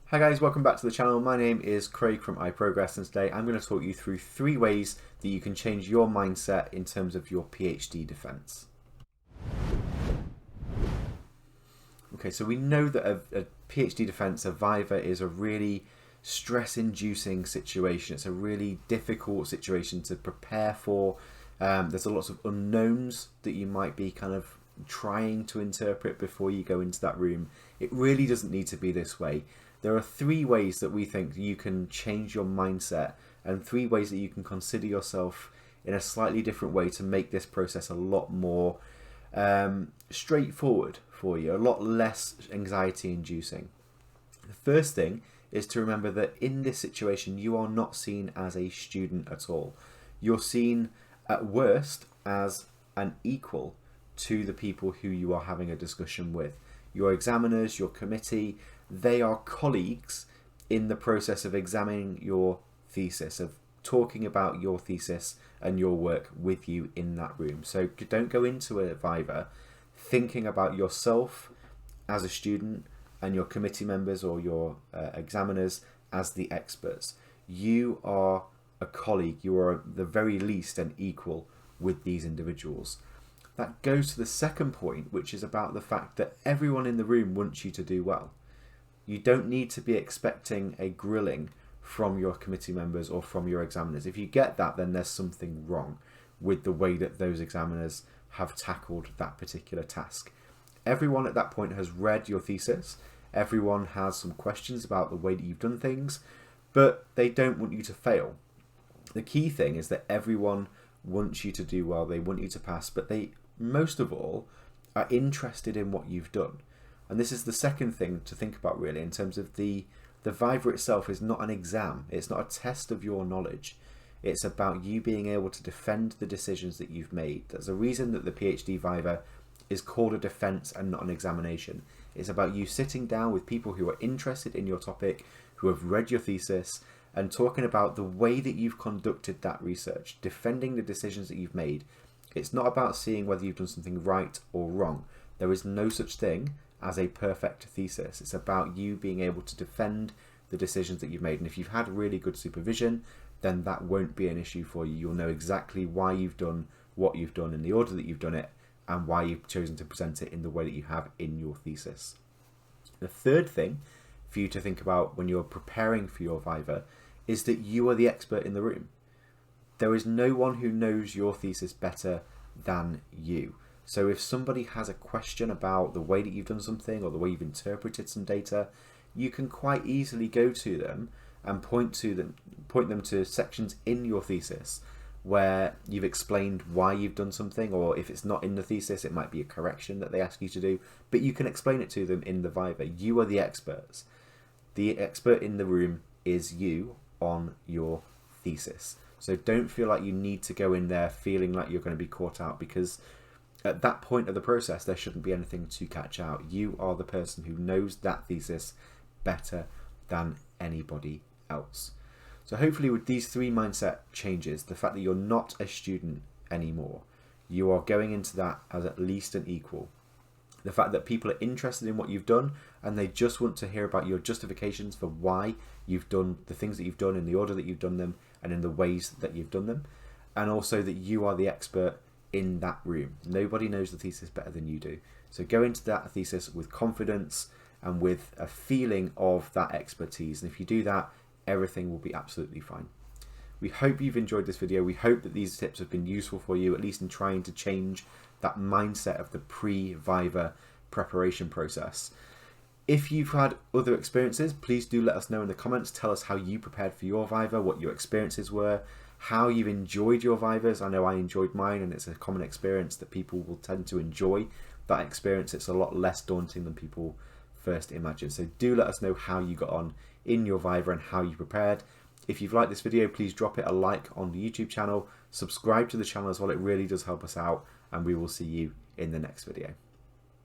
Hi guys, welcome back to the channel. My name is Craig from iProgress, and today I'm going to talk you through 3 ways that you can change your mindset in terms of your PhD defense. Okay, so we know that a PhD defense, a Viva, is a really stress-inducing situation. It's a really difficult situation to prepare for. There's a lots of unknowns that you might be kind of trying to interpret before you go into that room. It really doesn't need to be this way. There are 3 ways that we think you can change your mindset, and 3 ways that you can consider yourself in a slightly different way to make this process a lot more straightforward for you, a lot less anxiety inducing. The first thing is to remember that in this situation you are not seen as a student at all. You're seen at worst as an equal to the people who you are having a discussion with. Your examiners, your committee, they are colleagues in the process of examining your thesis, of talking about your thesis and your work with you in that room. So don't go into a Viva thinking about yourself as a student and your committee members or your examiners as the experts. You are a colleague. You are at the very least an equal with these individuals. That goes to the second point, which is about the fact that everyone in the room wants you to do well. You don't need to be expecting a grilling from your committee members or from your examiners. If you get that, then there's something wrong with the way that those examiners have tackled that particular task. Everyone at that point has read your thesis. Everyone has some questions about the way that you've done things, but they don't want you to fail. The key thing is that everyone wants you to do well. They want you to pass, but they, most of all, are interested in what you've done. And this is the second thing to think about, really, in terms of the Viva itself is not an exam. It's not a test of your knowledge. It's about you being able to defend the decisions that you've made. There's a reason that the PhD Viva is called a defense and not an examination. It's about you sitting down with people who are interested in your topic, who have read your thesis, and talking about the way that you've conducted that research, defending the decisions that you've made. It's not about seeing whether you've done something right or wrong. There is no such thing as a perfect thesis. It's about you being able to defend the decisions that you've made. And if you've had really good supervision, then that won't be an issue for you. You'll know exactly why you've done what you've done in the order that you've done it, and why you've chosen to present it in the way that you have in your thesis. The third thing for you to think about when you're preparing for your Viva is that you are the expert in the room. There is no one who knows your thesis better than you. So if somebody has a question about the way that you've done something or the way you've interpreted some data, you can quite easily go to them and point them to sections in your thesis where you've explained why you've done something, or if it's not in the thesis, it might be a correction that they ask you to do, but you can explain it to them in the Viva. You are the experts. The expert in the room is you on your thesis. So don't feel like you need to go in there feeling like you're going to be caught out, because at that point of the process, there shouldn't be anything to catch out. You are the person who knows that thesis better than anybody else. So hopefully with these 3 mindset changes, the fact that you're not a student anymore, you are going into that as at least an equal. The fact that people are interested in what you've done and they just want to hear about your justifications for why you've done the things that you've done in the order that you've done them and in the ways that you've done them. And also that you are the expert in that room. Nobody knows the thesis better than you do. So go into that thesis with confidence and with a feeling of that expertise. And if you do that, everything will be absolutely fine. We hope you've enjoyed this video. We hope that these tips have been useful for you, at least in trying to change that mindset of the pre-Viva preparation process. If you've had other experiences, please do let us know in the comments. Tell us how you prepared for your Viva, what your experiences were, how you've enjoyed your Vivas. I know I enjoyed mine, and it's a common experience that people will tend to enjoy that experience. It's a lot less daunting than people first imagine. So do let us know how you got on in your Viva and how you prepared. If you've liked this video, please drop it a like on the YouTube channel. Subscribe to the channel as well. It really does help us out, and we will see you in the next video.